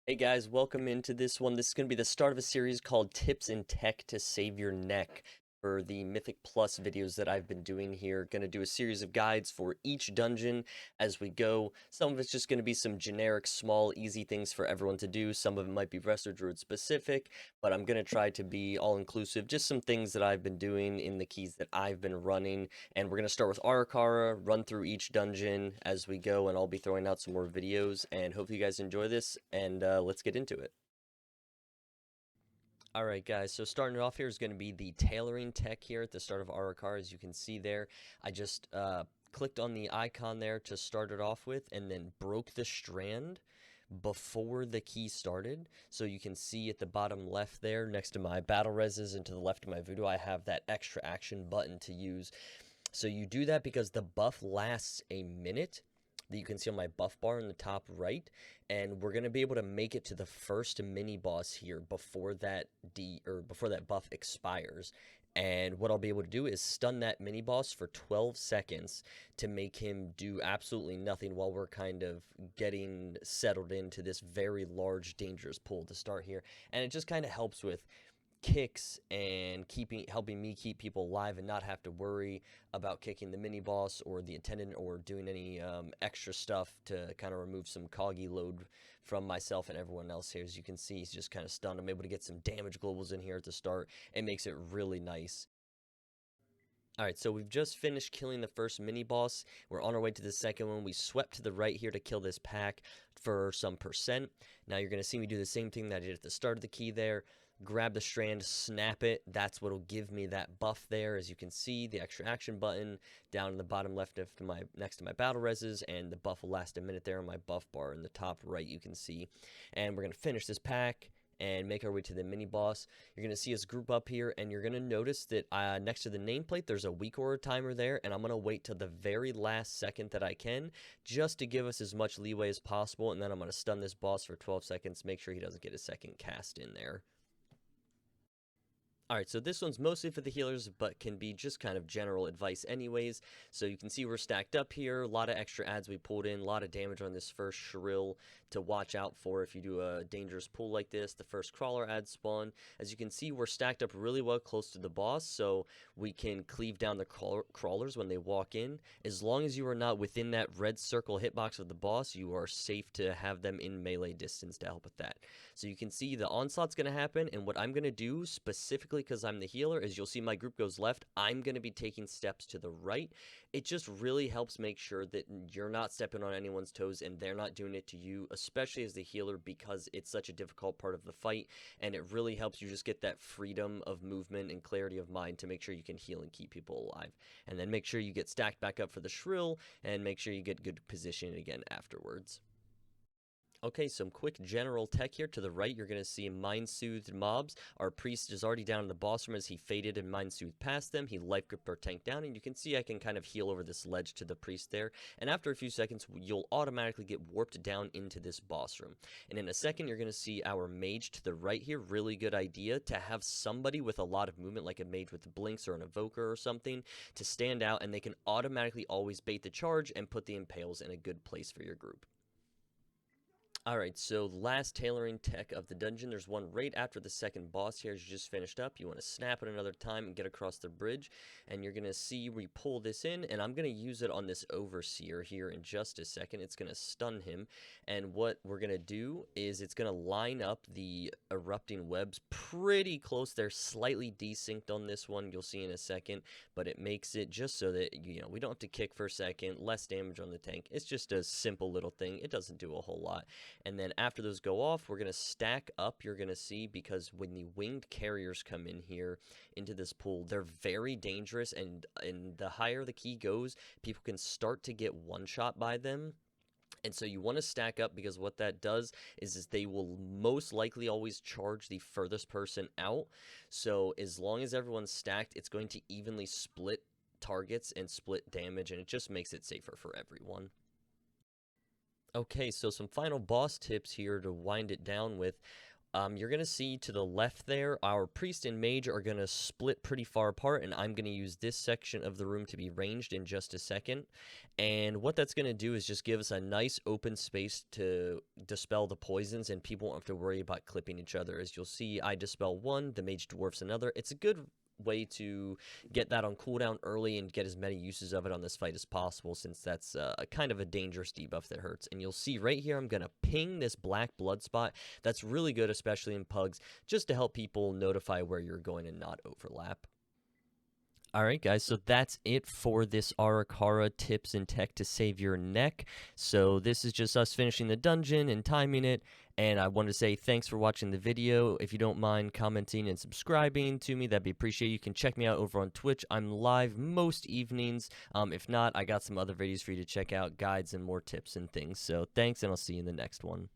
Hey guys, welcome into this one. This is going to be the start of a series called Tips in Tech to Save Your Neck for the Mythic Plus videos that I've been doing here. Going to do a series of guides for each dungeon as we go. Some of it's just going to be some generic, small, easy things for everyone to do. Some of it might be Wrestler Druid specific, but I'm going to try to be all-inclusive. Just some things that I've been doing in the keys that I've been running. And we're going to start with Ara-kara, run through each dungeon as we go, and I'll be throwing out some more videos. And hope you guys enjoy this, and let's get into it. Alright guys, so starting it off here is going to be the Tailoring Tech here at the start of Ara-kara. As you can see there, I just clicked on the icon there to start it off with, and then broke the strand before the key started. So you can see at the bottom left there, next to my battle reses and to the left of my voodoo, I have that extra action button to use. So you do that because the buff lasts a minute that you can see on my buff bar in the top right, and we're going to be able to make it to the first mini boss here before that before that buff expires. And what I'll be able to do is stun that mini boss for 12 seconds to make him do absolutely nothing while we're kind of getting settled into this very large dangerous pool to start here. And it just kind of helps with kicks and helping me keep people alive and not have to worry about kicking the mini boss or the attendant or doing any extra stuff to kind of remove some coggy load from myself and everyone else here. As you can see, he's just kind of stunned. I'm able to get some damage globals in here at the start. It makes it really nice. Alright, so we've just finished killing the first mini-boss. We're on our way to the second one. We swept to the right here to kill this pack for some percent. Now you're going to see me do the same thing that I did at the start of the key there. Grab the strand, snap it. That's what will give me that buff there. As you can see, the extra action button down in the bottom left of next to my battle reses, and the buff will last a minute there on my buff bar in the top right, you can see. And we're going to finish this pack and make our way to the mini boss. You're going to see us group up here, and you're going to notice that next to the nameplate there's a weak aura timer there, and I'm going to wait till the very last second that I can just to give us as much leeway as possible, and then I'm going to stun this boss for 12 seconds, make sure he doesn't get a second cast in there. Alright, so this one's mostly for the healers, but can be just kind of general advice anyways. So you can see we're stacked up here, a lot of extra adds we pulled in, a lot of damage on this first shrill to watch out for if you do a dangerous pull like this. The first crawler ad spawn. As you can see, we're stacked up really well close to the boss, so we can cleave down the crawlers when they walk in. As long as you are not within that red circle hitbox of the boss, you are safe to have them in melee distance to help with that. So you can see the onslaught's going to happen, and what I'm going to do specifically because I'm the healer is you'll see my group goes left. I'm going to be taking steps to the right. It just really helps make sure that you're not stepping on anyone's toes and they're not doing it to you, especially as the healer, because it's such a difficult part of the fight, and it really helps you just get that freedom of movement and clarity of mind to make sure you can heal and keep people alive. And then make sure you get stacked back up for the shrill, and make sure you get good position again afterwards. Okay, some quick general tech here. To the right, you're going to see mind-soothed mobs. Our priest is already down in the boss room as he faded and mind-soothed past them. He life-gripped our tank down, and you can see I can kind of heal over this ledge to the priest there. And after a few seconds, you'll automatically get warped down into this boss room. And in a second, you're going to see our mage to the right here. Really good idea to have somebody with a lot of movement, like a mage with blinks or an evoker or something, to stand out, and they can automatically always bait the charge and put the impales in a good place for your group. Alright, so last tailoring tech of the dungeon. There's one right after the second boss here as you just finished up. You want to snap it another time and get across the bridge. And you're going to see we pull this in, and I'm going to use it on this overseer here in just a second. It's going to stun him. And what we're going to do is it's going to line up the erupting webs pretty close. They're slightly desynced on this one, you'll see in a second. But it makes it just so that, we don't have to kick for a second. Less damage on the tank. It's just a simple little thing. It doesn't do a whole lot. And then after those go off, we're going to stack up, you're going to see, because when the winged carriers come in here into this pool, they're very dangerous, and the higher the key goes, people can start to get one-shot by them. And so you want to stack up, because what that does is they will most likely always charge the furthest person out. So as long as everyone's stacked, it's going to evenly split targets and split damage, and it just makes it safer for everyone. Okay, so some final boss tips here to wind it down with. You're going to see to the left there, our priest and mage are going to split pretty far apart, and I'm going to use this section of the room to be ranged in just a second. And what that's going to do is just give us a nice open space to dispel the poisons, and people won't have to worry about clipping each other. As you'll see, I dispel one, the mage dwarfs another. It's a good way to get that on cooldown early and get as many uses of it on this fight as possible, since that's a kind of a dangerous debuff that hurts. And you'll see right here, I'm going to ping this black blood spot. That's really good, especially in pugs, just to help people notify where you're going and not overlap. Alright guys, so that's it for this Ara-kara tips and tech to save your neck. So this is just us finishing the dungeon and timing it, and I wanted to say thanks for watching the video. If you don't mind commenting and subscribing to me, that'd be appreciated. You can check me out over on Twitch. I'm live most evenings. If not, I got some other videos for you to check out, guides and more tips and things. So thanks, and I'll see you in the next one.